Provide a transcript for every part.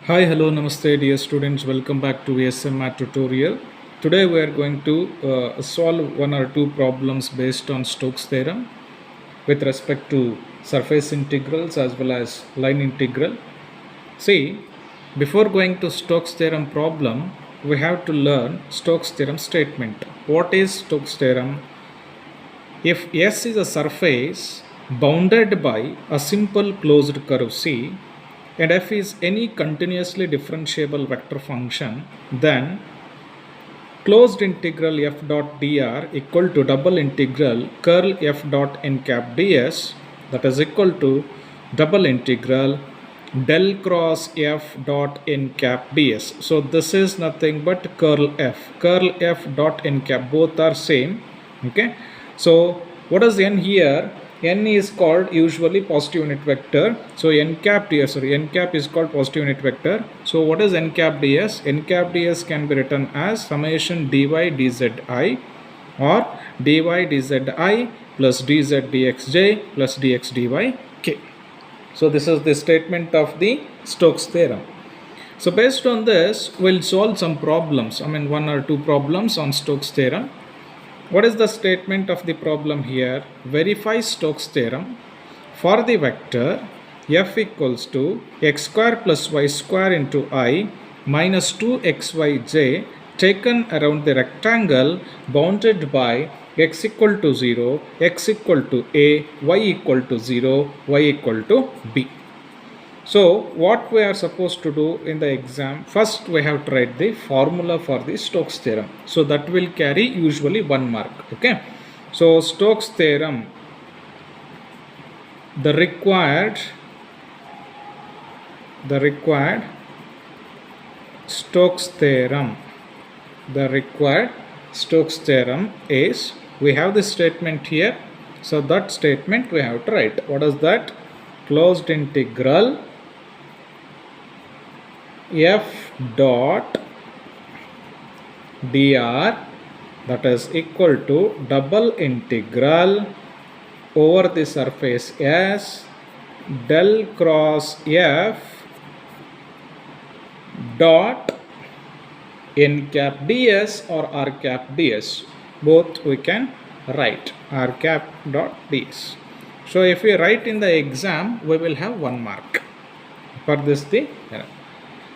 Hi, hello, namaste, dear students. Welcome back to ASM Math tutorial. Today we are going to solve one or two problems based on Stoke's theorem with respect to surface integrals as well as line integral. See, before going to Stoke's theorem problem, we have to learn Stoke's theorem statement. What is Stoke's theorem? If S is a surface bounded by a simple closed curve C, and f is any continuously differentiable vector function, then closed integral f dot dr equal to double integral curl f dot n cap ds, that is equal to double integral del cross f dot n cap ds. So this is nothing but curl f dot n cap, both are same. Okay, so what is n here? N is called usually positive unit vector. So n cap is called positive unit vector. So what is n cap ds? N cap ds can be written as summation dy dzi or dy dzi plus dz dxj plus dx dy k. So this is the statement of the Stoke's theorem. So based on this, we'll solve some problems. One or two problems on Stoke's theorem. What is the statement of the problem here? Verify Stoke's theorem for the vector f equals to x square plus y square into I minus 2xyj taken around the rectangle bounded by x equal to 0, x equal to a, y equal to 0, y equal to b. So what we are supposed to do in the exam, first we have to write the formula for the Stoke's theorem. So that will carry usually 1 mark. Okay. So Stoke's theorem, the required Stoke's theorem is, we have this statement here. So that statement we have to write. What is that? Closed integral f dot dr, that is equal to double integral over the surface S del cross f dot n cap ds or r cap ds. Both we can write r cap dot ds. So if we write in the exam, we will have 1 mark for this the error.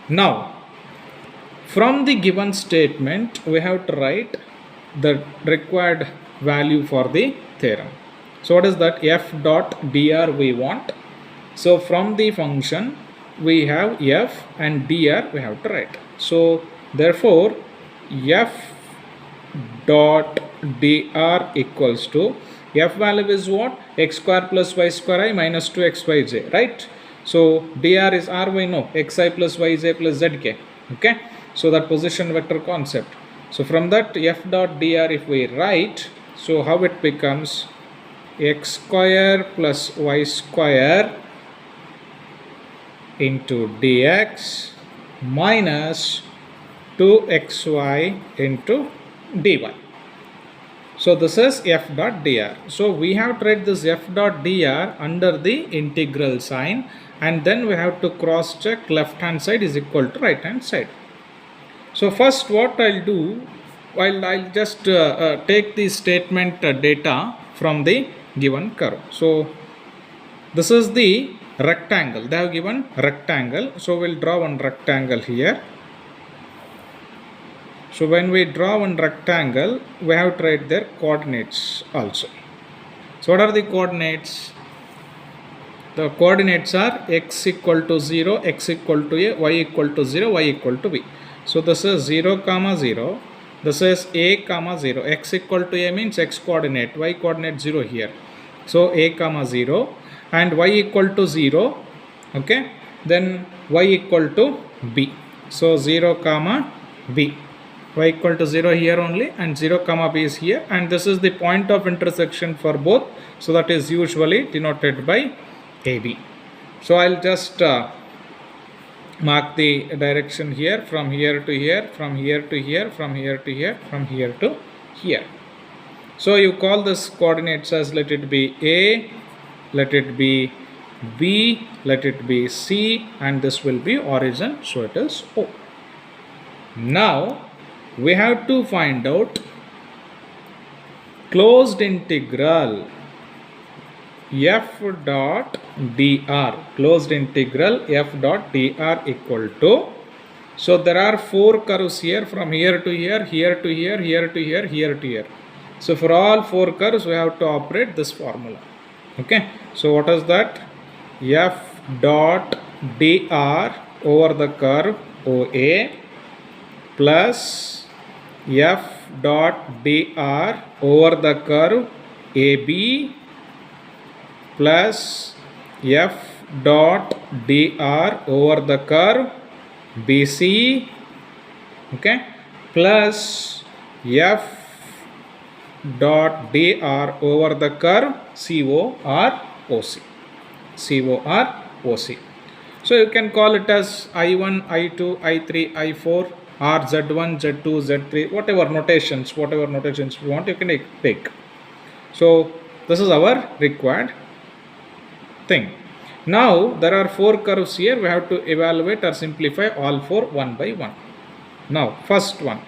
Now, from the given statement, we have to write the required value for the theorem. So what is that? F dot dr we want. So from the function, we have f and dr we have to write. So therefore, f dot dr equals to, f value is what? X square plus y square I minus 2xyj, right? So dr is r, we know, xi plus yj plus zk. Okay, so that position vector concept. So from that f dot dr if we write, so how it becomes? X square plus y square into dx minus 2xy into dy. So this is f dot dr. So we have to write this f dot dr under the integral sign, and then we have to cross check left hand side is equal to right hand side. So first what I'll do, I'll just take the statement data from the given curve. So this is the rectangle, they have given rectangle. So we'll draw one rectangle here. So when we draw one rectangle, we have to write their coordinates also. So what are the coordinates? The coordinates are x equal to 0, x equal to a, y equal to 0, y equal to b. So this is 0 comma 0. This is a comma 0. X equal to a means x coordinate, y coordinate 0 here. So a comma 0 and y equal to 0. Okay. Then y equal to b. So 0 comma b. Y equal to 0 here only, and 0 comma b is here, and this is the point of intersection for both. So that is usually denoted by AB. So I'll just mark the direction here, from here to here, from here to here, from here to here, from here to here. So you call this coordinates as, let it be A, let it be B, let it be C, and this will be origin, so it is O. Now we have to find out closed integral f dot dr, closed integral f dot dr equal to, so there are four curves here, from here to here, here to here, here to here, here to here. So for all four curves we have to operate this formula. Okay, so what is that? F dot dr over the curve OA plus f dot dr over the curve AB plus f dot dr over the curve BC, okay, plus f dot dr over the curve COROC. So you can call it as I1, I2, I3, I4 or Z1, Z2, Z3, whatever notations you want, you can take. So this is our required thing. Now there are four curves here, we have to evaluate or simplify all four one by one. Now first one,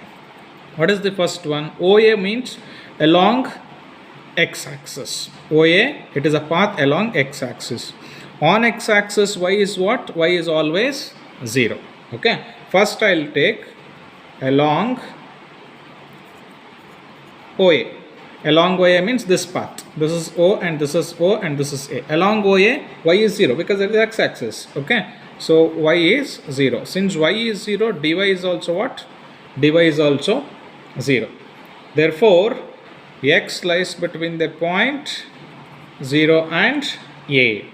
what is the first one? OA means along x-axis. OA, it is a path along x-axis. On x-axis y is what? Y is always 0. Okay, first I'll take along OA. Along OA means this path. This is O and this is O and this is A. Along OA, y is 0 because it is x-axis. Okay, so y is 0. Since y is 0, dy is also what? Dy is also 0. Therefore, x lies between the point 0 and A.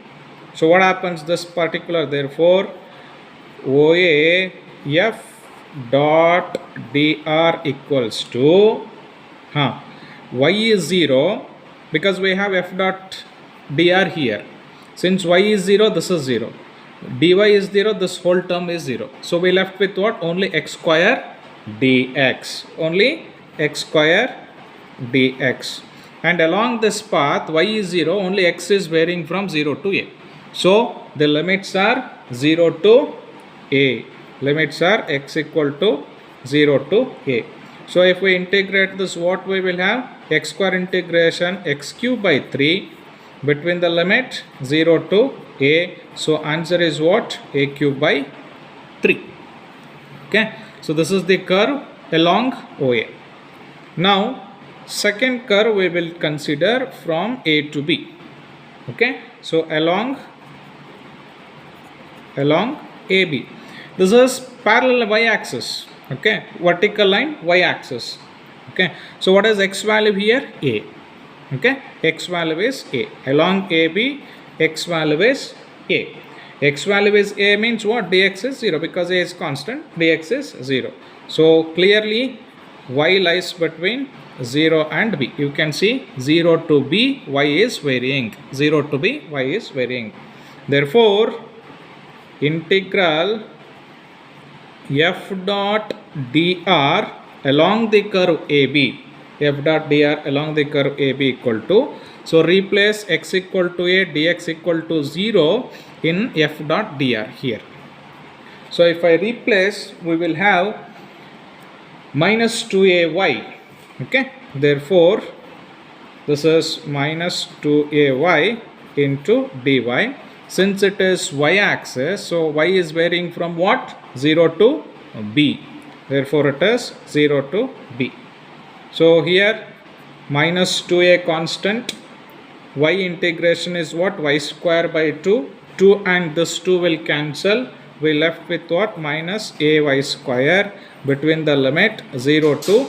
So what happens this particular? Therefore, OA f dot dr equals to y is 0 because we have f dot dr here. Since y is 0, this is 0. Dy is 0, this whole term is 0. So we left with what? Only x square dx. Only x square dx. And along this path, y is 0, only x is varying from 0 to a. So the limits are 0 to a. Limits are x equal to 0 to a. So if we integrate this, what we will have? X square integration x cube by 3 between the limit 0 to a. So answer is what? A cube by 3. Okay. So this is the curve along OA. Now second curve we will consider from A to B. Okay. So along AB. This is parallel y-axis. Okay, vertical line y-axis. Okay, so what is x value here? A. Okay, x value is A. Along AB, x value is A. X value is A means what? Dx is 0 because A is constant, dx is 0. So clearly y lies between 0 and B. You can see 0 to B, y is varying. 0 to B, y is varying. Therefore, integral f dot dr along the curve AB, f dot dr along the curve AB equal to, so replace x equal to a, dx equal to 0 in f dot dr here. So if I replace, we will have minus 2ay. Okay, therefore this is minus 2ay into dy. Since it is y-axis, so y is varying from what? 0 to b. Therefore it is 0 to b. So here minus 2a constant, y integration is what? Y square by 2. 2 and this 2 will cancel. We left with what? Minus ay square between the limit 0 to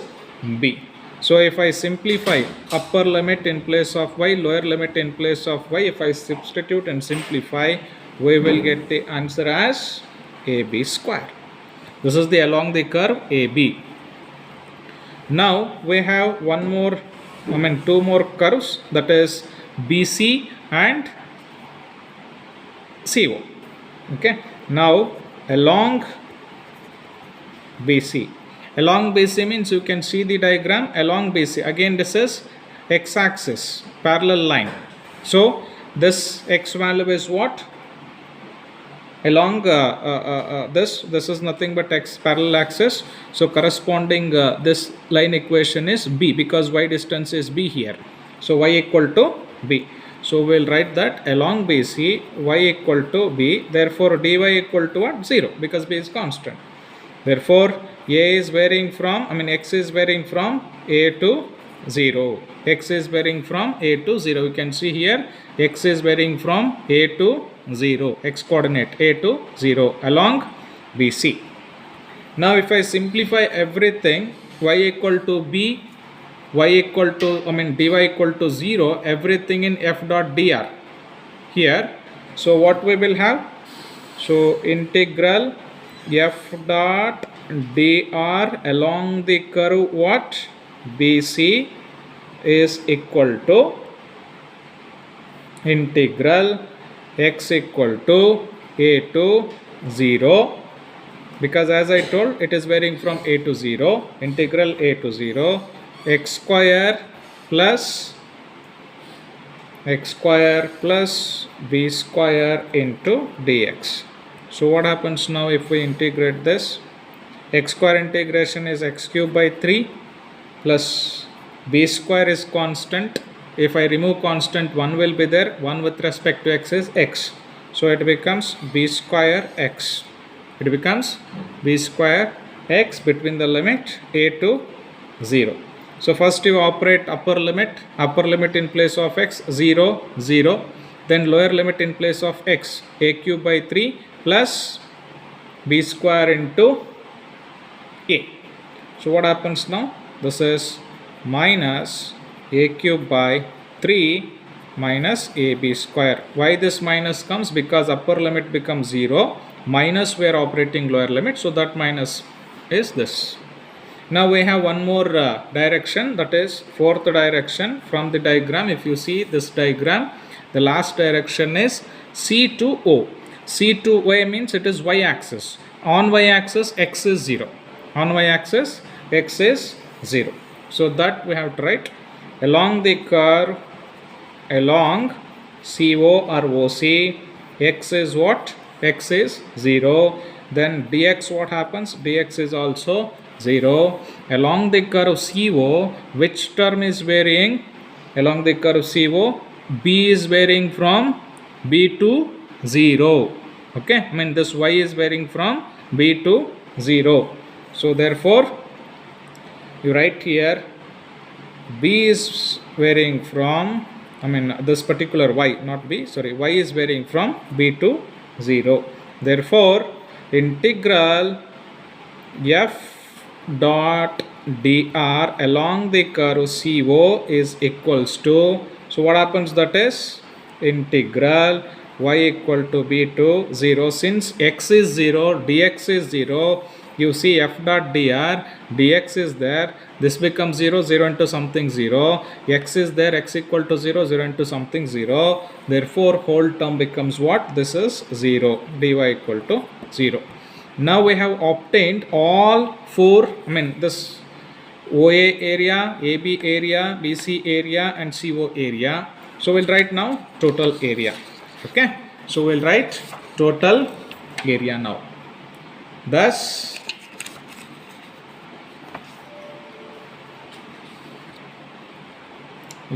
b. So if I simplify, upper limit in place of y, lower limit in place of y, if I substitute and simplify, we will get the answer as ab square. This is the along the curve AB. Now we have two more curves, that is BC and CO. Okay. Now along BC. Along BC means you can see the diagram along BC. Again this is x-axis, parallel line. So This x value is what? Along this is nothing but x parallel axis. So corresponding this line equation is b, because y distance is b here. So y equal to b. So we'll write that along BC y equal to b. Therefore dy equal to what? 0, because b is constant. Therefore a is varying from, x is varying from a to 0. X is varying from a to 0. You can see here x is varying from a to 0, x coordinate a to 0 along BC. Now if I simplify everything, y equal to b, y equal to, dy equal to 0, everything in f dot dr here. So what we will have? So integral f dot dr along the curve what? BC is equal to integral x equal to a to 0, because as I told, it is varying from a to 0, integral a to 0 x square plus b square into dx. So what happens now if we integrate this? X square integration is x cube by 3 plus b square is constant. If I remove constant, 1 will be there. 1 with respect to x is x. So it becomes b square x. It becomes b square x between the limit a to 0. So first you operate upper limit in place of x 0, 0. Then lower limit in place of x a cube by 3 plus b square into a. So what happens now? This is minus a cube by 3 minus ab square. Why this minus comes? Because upper limit becomes 0, minus we are operating lower limit, so that minus is this. Now we have one more direction, that is fourth direction from the diagram. If you see this diagram, the last direction is C to O. C to O means it is y axis. On y axis x is 0. On y axis x is 0. So that we have to write along the curve along CO or OC, x is what? X is 0. Then dx what happens? Dx is also 0. Along the curve CO, which term is varying? Along the curve CO, b is varying from b to 0. Okay, this y is varying from b to 0. So therefore you write here b is varying from, this particular y, not b, sorry, y is varying from b to 0. Therefore integral f dot dr along the curve CO is equals to, so what happens? That is integral y equal to b to 0. Since x is 0, dx is 0, you see f dot dr, dx is there, this becomes 0, 0 into something 0, x is there, x equal to 0, 0 into something 0, therefore whole term becomes what? This is 0, dy equal to 0. Now we have obtained all four, this OA area, AB area, BC area and CO area. So we'll write now total area. Okay, so we'll write total area now. Thus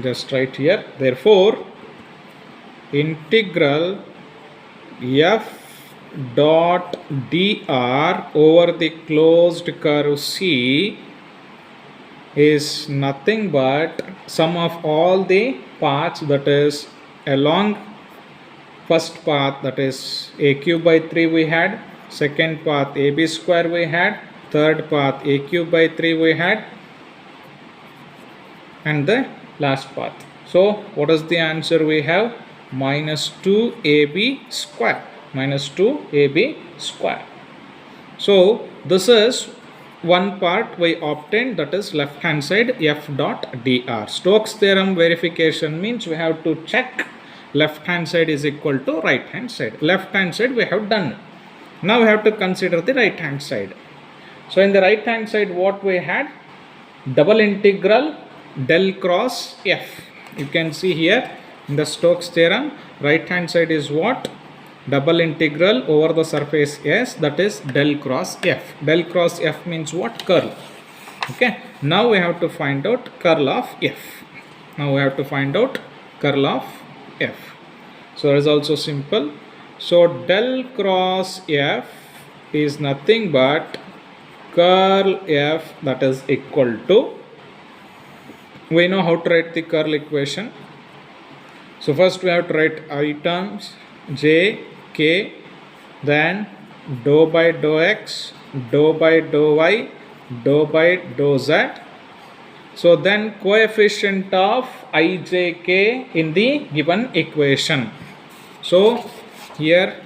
just write here, therefore integral f dot dr over the closed curve C is nothing but sum of all the paths, that is along first path, that is a cube by 3 we had, second path ab square we had, third path a cube by 3 we had, and the last path. So what is the answer we have? Minus 2ab square. Minus 2ab square. So this is one part we obtained, that is left hand side f dot dr. Stoke's theorem verification means we have to check left hand side is equal to right hand side. Left hand side we have done. Now we have to consider the right hand side. So in the right hand side what we had? Double integral del cross f. You can see here In the Stokes theorem, right hand side is what? Double integral over the surface S, that is del cross F. Del cross F means what? Curl. Okay. Now we have to find out curl of F. Now we have to find out curl of F. So it is also simple. So del cross F is nothing but curl F, that is equal to, we know how to write the curl equation. So first we have to write items j, k, then dou by dou x, dou by dou y, dou by dou z. So then coefficient of ijk in the given equation. So here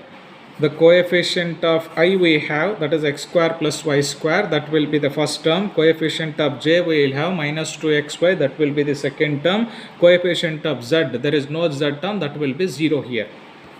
the coefficient of I we have, that is x square plus y square, that will be the first term. Coefficient of j we will have minus 2xy, that will be the second term. Coefficient of z, there is no z term, that will be 0 here.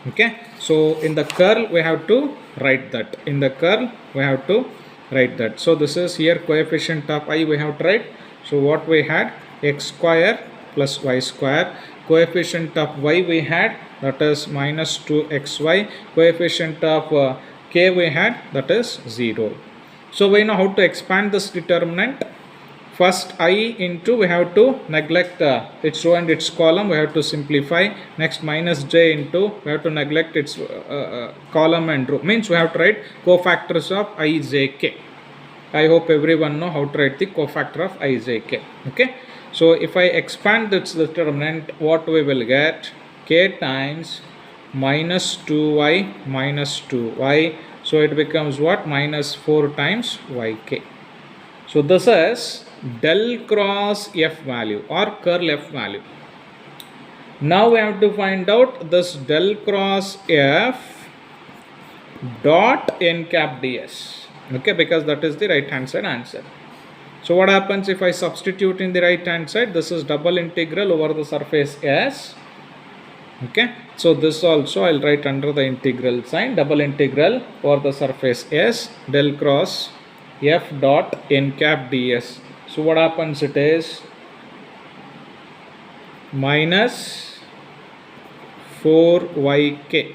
Okay, so in the curl we have to write that. In the curl we have to write that. So this is here coefficient of I we have to write. So what we had, x square plus y square. Coefficient of y we had, that is minus 2xy. Coefficient of k we had, that is 0. So we know how to expand this determinant. First I into, we have to neglect its row and its column, we have to simplify. Next minus j into, we have to neglect its column and row. Means we have to write cofactors of I, j, k. I hope everyone know how to write the cofactor of I, j, k. Okay. So if I expand this determinant, what we will get? K times minus 2y minus 2y. So it becomes what? Minus 4 times yk. So this is del cross F value or curl F value. Now we have to find out this del cross F dot n cap ds. Okay, because that is the right hand side answer. So what happens if I substitute in the right hand side? This is double integral over the surface S. Okay, so this also I'll write under the integral sign, double integral over the surface S del cross F dot n cap ds. So what happens, it is minus 4yk.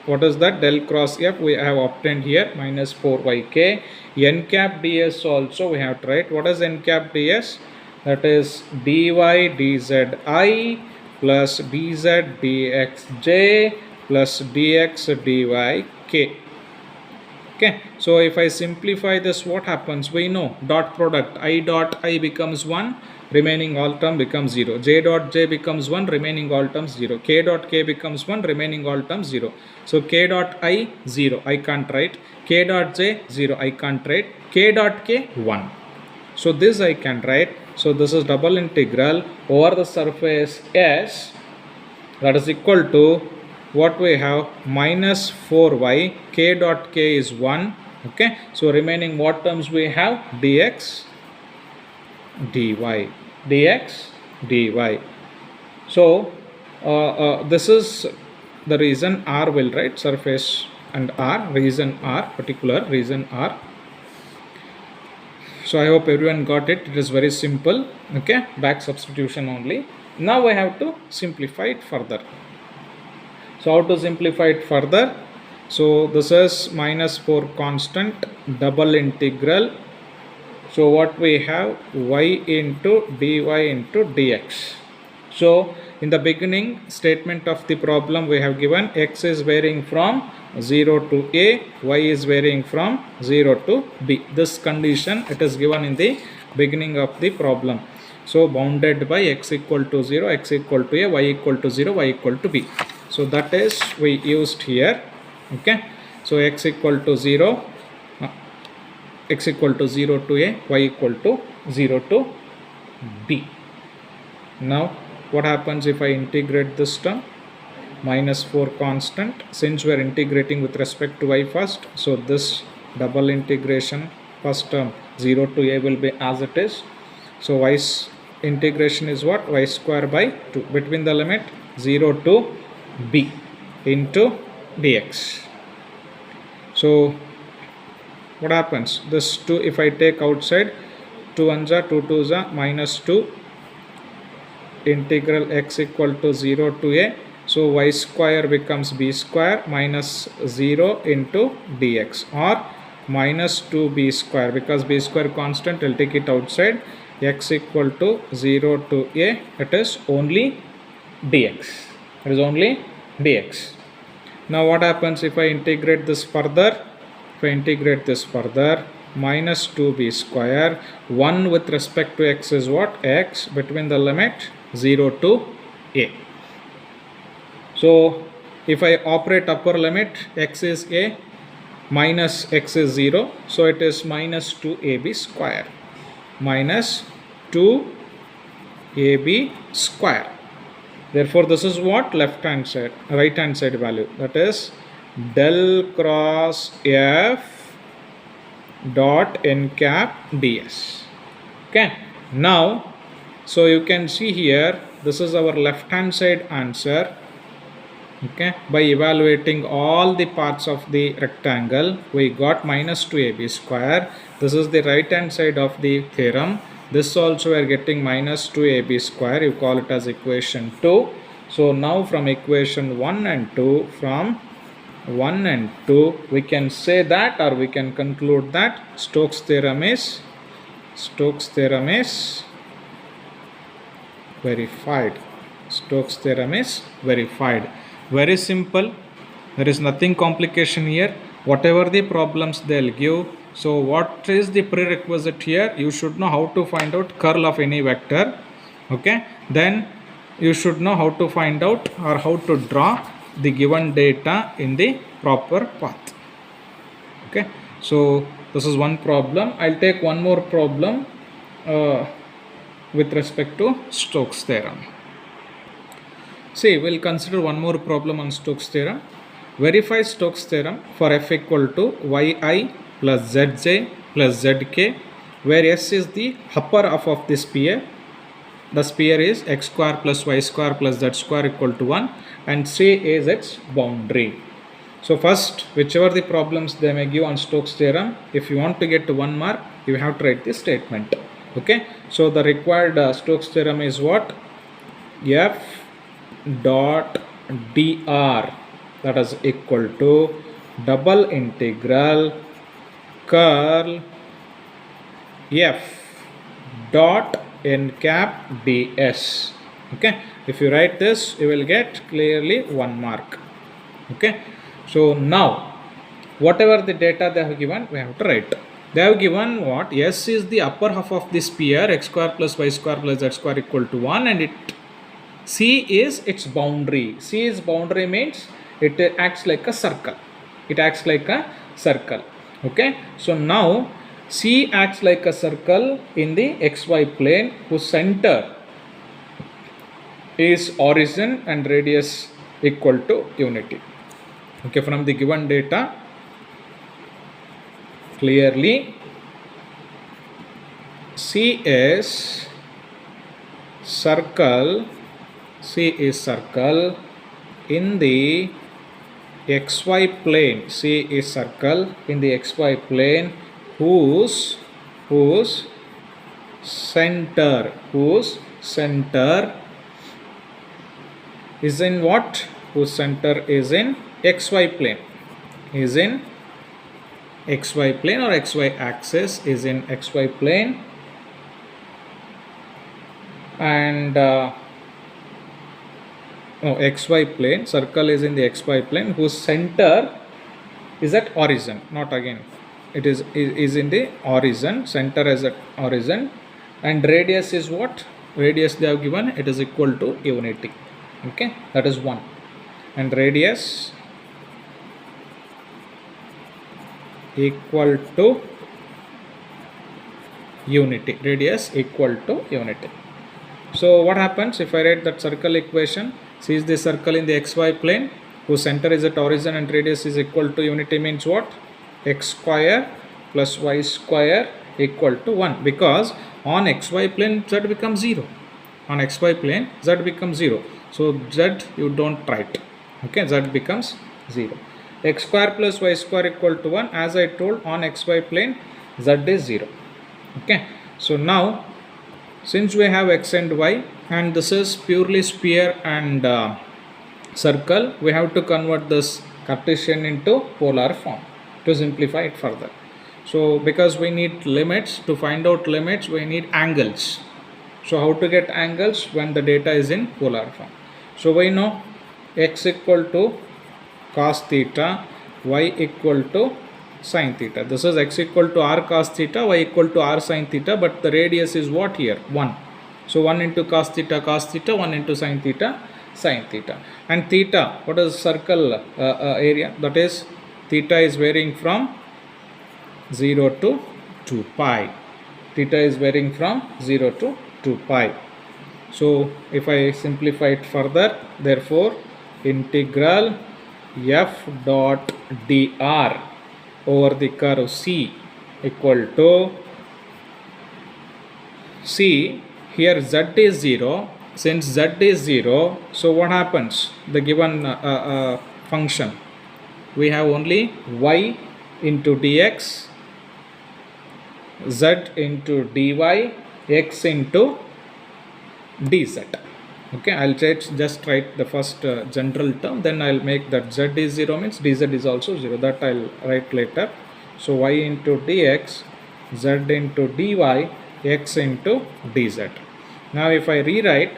What is that? Del cross F we have obtained here, minus 4yk. N cap ds also we have to write. What is n cap ds? That is dy dzi plus dz dxj plus dx dyk. Okay, so if I simplify this, what happens? We know dot product I dot I becomes 1, remaining all term becomes 0. J dot j becomes 1, remaining all terms 0. K dot k becomes 1, remaining all terms 0. So k dot I 0, I can't write. K dot j 0, I can't write. K dot k 1. So this I can write. So this is double integral over the surface S, that is equal to what we have, minus 4y. K dot k is 1. Okay, so remaining what terms we have? Dx dy, dx dy. So this is the reason R will write, surface and R, reason R, particular reason R. So I hope everyone got it. It is very simple. Okay, back substitution only. Now I have to simplify it further. So how to simplify it further? So this is minus 4 constant, double integral. So what we have, y into dy into dx. So in the beginning statement of the problem we have given x is varying from 0 to a, y is varying from 0 to b. This condition it is given in the beginning of the problem. So bounded by x equal to 0, x equal to a, y equal to 0, y equal to b. So that is we used here. Okay, so x equal to 0, x equal to 0 to a, y equal to 0 to b. Now what happens if I integrate this term? Minus 4 constant, since we are integrating with respect to y first, so this double integration first term 0 to a will be as it is. So y's integration is what? Y square by 2 between the limit 0 to b into dx. So what happens? This 2 if I take outside, 2 1s are 2 2s are minus 2 integral x equal to 0 to a. So y square becomes b square minus 0 into dx, or minus 2b square, because b square constant, I'll take it outside. X equal to 0 to a, it is only dx. It is only dx. Now what happens if I integrate this further? If I integrate this further, minus 2b square, 1 with respect to x is what? X between the limit 0 to a. So if I operate upper limit, x is a, minus x is 0, so it is minus 2ab square, minus 2ab square. Therefore this is what? Left hand side, right hand side value, that is del cross f dot n cap ds. Okay, now so you can see here, this is our left hand side answer. Okay, by evaluating all the parts of the rectangle, we got minus 2ab square. This is the right hand side of the theorem. This also we are getting minus 2ab square. You call it as equation 2. So now from equation 1 and 2, from 1 and 2, we can say that, or we can conclude that Stoke's theorem is verified. Stoke's theorem is verified. Very simple. There is nothing complication here. Whatever the problems they'll give. So what is the prerequisite here? You should know how to find out curl of any vector. Okay. Then you should know how to find out, or how to draw the given data in the proper path. Okay. So this is one problem. I'll take one more problem with respect to Stoke's theorem. See, we'll consider one more problem on Stoke's theorem. Verify Stoke's theorem for f equal to yi plus zj plus zk, where s is the upper half of the sphere. The sphere is x square plus y square plus z square equal to 1, and c is its boundary. So first, whichever the problems they may give on Stoke's theorem, if you want to get 1 mark, you have to write the statement. Okay. So the required Stoke's theorem is what? F dot dr, that is equal to double integral curl f dot n cap ds. Okay. If you write this, you will get clearly 1 mark. Okay. So now whatever the data they have given, we have to write. They have given what? S is the upper half of the sphere, x square plus y square plus z square equal to 1, and C is its boundary. C is boundary means it acts like a circle. It acts like a circle. Okay. So now C acts like a circle in the xy plane, whose center is origin and radius equal to unity. Okay. From the given data, clearly C is circle. C is circle in the xy plane. C is circle in the xy plane whose center is in what? Whose center is in xy plane. Is in xy plane, or xy axis is in xy plane, and xy plane, circle is in the xy plane whose center is at origin, not again, it is in the origin, center is at origin, and radius is what? Radius they have given, it is equal to unity. Okay, that is 1, and radius equal to unity. Radius equal to unity. So what happens if I write that circle equation? C is the circle in the xy plane whose center is at origin and radius is equal to unity, means what? X square plus y square equal to 1, because on xy plane z becomes 0. On xy plane z becomes 0. So z you don't write. Okay, z becomes 0. X square plus y square equal to 1, as I told, on xy plane z is 0. Okay. So now since we have x and y, and this is purely sphere and circle. We have to convert this Cartesian into polar form to simplify it further. So because we need limits, to find out limits we need angles. So how to get angles when the data is in polar form? So we know x equal to cos theta, y equal to sin theta. This is x equal to r cos theta, y equal to r sin theta, but the radius is what here? 1. So 1 into cos theta, 1 into sin theta, sin theta. And theta, what is circle area? That is, theta is varying from 0 to 2 pi. Theta is varying from 0 to 2 pi. So if I simplify it further, therefore integral f dot dr over the curve C equal to, see here z is 0. Since z is 0, so what happens? The given function, we have only y into dx, z into dy, x into dz. Okay, I'll just write the first general term, then I'll make that z is 0 means dz is also 0. That I'll write later. So y into dx, z into dy, x into dz. Now if I rewrite,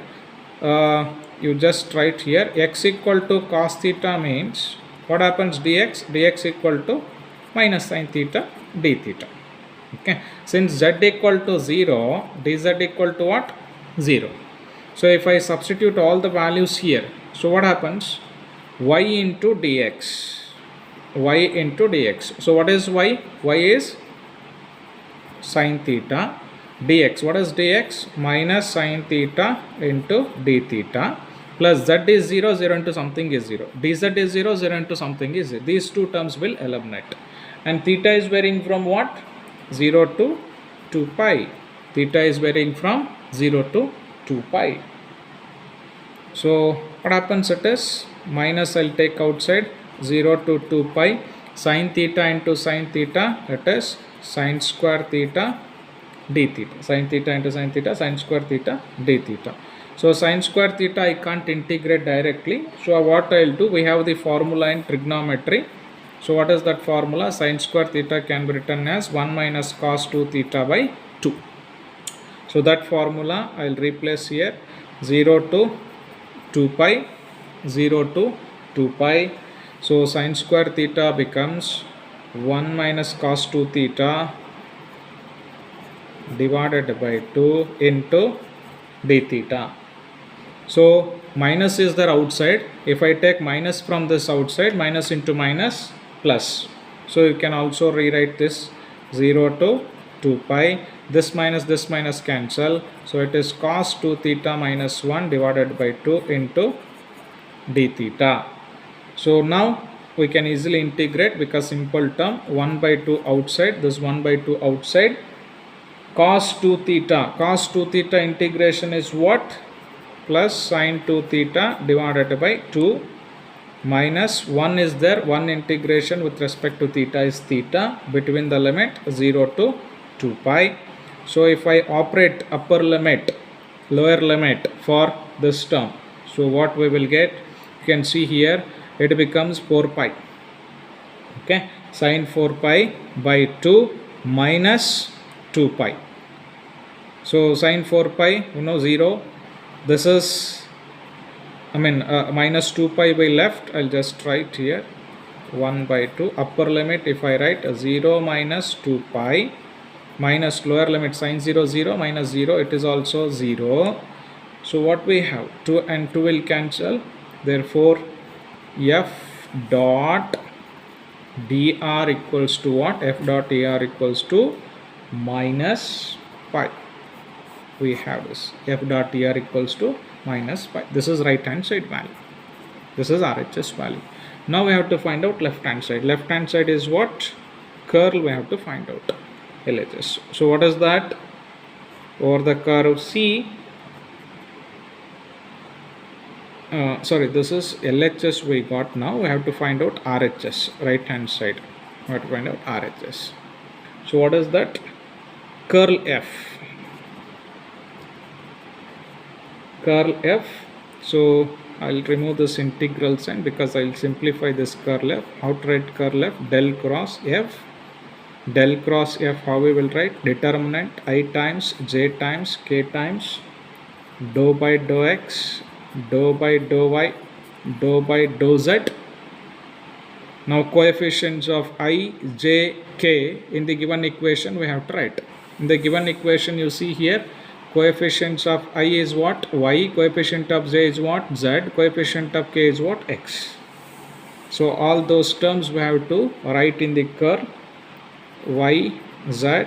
you just write here x equal to cos theta means what happens? Dx equal to minus sin theta d theta. Okay, since z equal to 0, dz equal to what? 0. So if I substitute all the values here, so what happens? Y into dx, y into dx. So what is y? Y is sin theta. Dx, what is dx? Minus sin theta into d theta, plus z is 0, 0 into something is 0. Dz is 0, 0 into something is 0. These two terms will eliminate. And theta is varying from what? 0 to 2 pi. Theta is varying from 0 to 2 pi. So what happens? It is minus, I'll take outside, 0 to 2 pi. Sin theta into sin theta, it is sin square theta d theta. Sin theta into sin theta, sin square theta d theta. So sin square theta I can't integrate directly. So what I'll do, we have the formula in trigonometry. So what is that formula? Sin square theta can be written as 1 minus cos 2 theta by 2. So that formula I'll replace here, 0 to 2 pi, 0 to 2 pi. So sin square theta becomes 1 minus cos 2 theta divided by 2 into d theta. So minus is there outside. If I take minus from this outside, minus into minus plus. So you can also rewrite this 0 to 2 pi. This minus cancel. So it is cos 2 theta minus 1 divided by 2 into d theta. So now we can easily integrate because simple term, 1 by 2 outside, this 1 by 2 outside. Cos 2 theta integration is what? Plus sin 2 theta divided by 2 minus 1 is there, 1 integration with respect to theta is theta between the limit 0 to 2 pi. So if I operate upper limit, lower limit for this term, so what we will get? You can see here it becomes 4 pi. Okay, sin 4 pi by 2 minus 2 pi. So sin 4 pi, 0. This is, minus 2 pi by left. I'll just write here 1 by 2. Upper limit, if I write 0 minus 2 pi minus lower limit sin 0, 0 minus 0, it is also 0. So what we have? 2 and 2 will cancel. Therefore, f dot dr equals to what? F dot dr equals to minus pi. We have this f dot dr equals to minus pi. This is right hand side value. This is RHS value. Now we have to find out left hand side. Left hand side is what? Curl we have to find out. LHS. So what is that? Over the curve C. This is LHS we got. Now we have to find out RHS, right hand side. We have to find out RHS. So what is that? Curl F. curl f. So I'll remove this integral sign because I'll simplify this curl f. How to write curl f? Del cross f. Del cross f, how we will write? Determinant I times j times k times dou by dou x, dou by dou y, dou by dou z. Now coefficients of I, j, k in the given equation we have to write. In the given equation you see here, coefficients of I is what? Y, coefficient of j is what? Z, coefficient of k is what? X. So all those terms we have to write in the curve y, z,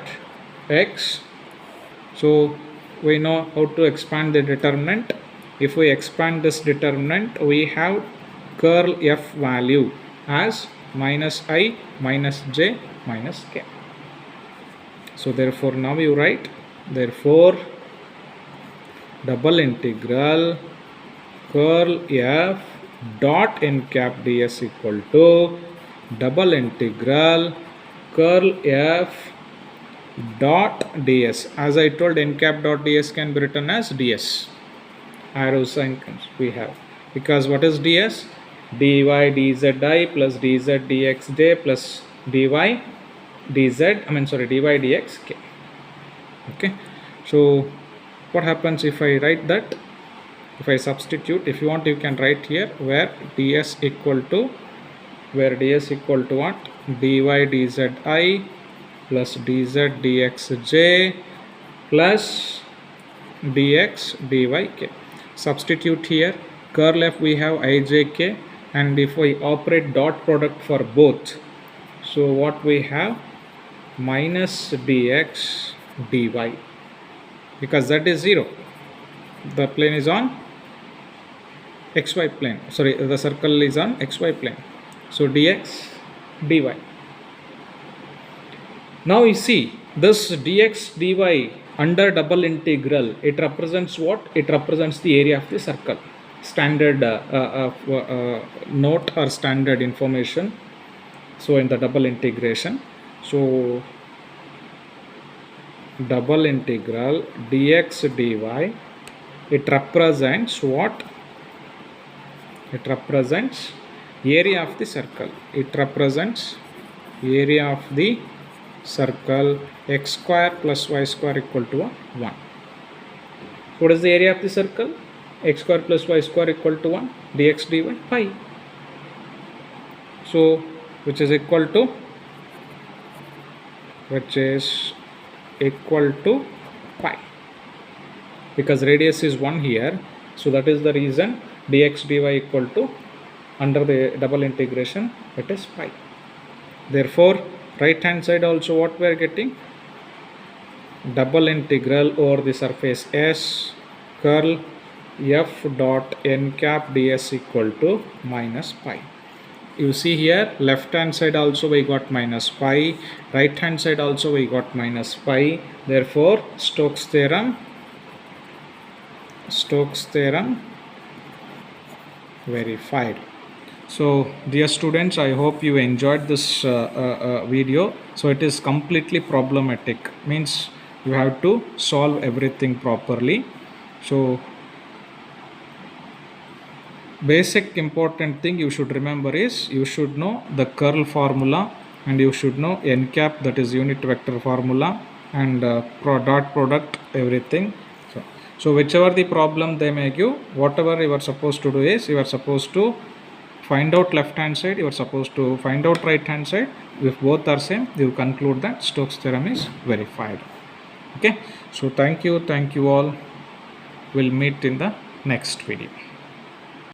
x. So we know how to expand the determinant. If we expand this determinant, we have curl f value as minus I, minus j, minus k. So therefore now you write, therefore double integral curl f dot n cap ds equal to double integral curl f dot ds. As I told, n cap dot ds can be written as ds. Arrow sign comes we have, because what is ds? dy dzi plus dz dxj plus dy dx k. Okay, so what happens if I write that? If I substitute, if you want you can write here where ds equal to what? dy dzi plus dz dxj plus dx dyk. Substitute here, curl f we have ijk, and if we operate dot product for both, so what we have? Minus dx dy, because that is 0. The plane is on xy plane, sorry, the circle is on xy plane, so dx dy. Now you see this dx dy under double integral, it represents what? It represents the area of the circle. Standard note or standard information. So in the double integration, so double integral dx dy, it represents what? It represents area of the circle. It represents area of the circle x square plus y square equal to 1. What is the area of the circle? X square plus y square equal to 1, dx dy pi. So which is equal to pi, because radius is 1 here, so that is the reason dx dy equal to, under the double integration, it is pi. Therefore right hand side also what we are getting? Double integral over the surface S curl f dot n cap ds equal to minus pi. You see here, left hand side also we got minus pi, right hand side also we got minus pi. Therefore Stoke's theorem verified. So dear students, I hope you enjoyed this video. So it is completely problematic, means you have to solve everything properly. So basic important thing you should remember is, you should know the curl formula, and you should know n cap, that is unit vector formula, and dot product, everything. So whichever the problem they may give, whatever you are supposed to do is, you are supposed to find out left hand side, you are supposed to find out right hand side. If both are same, you conclude that Stoke's theorem is verified. Okay, so thank you all. We'll meet in the next video.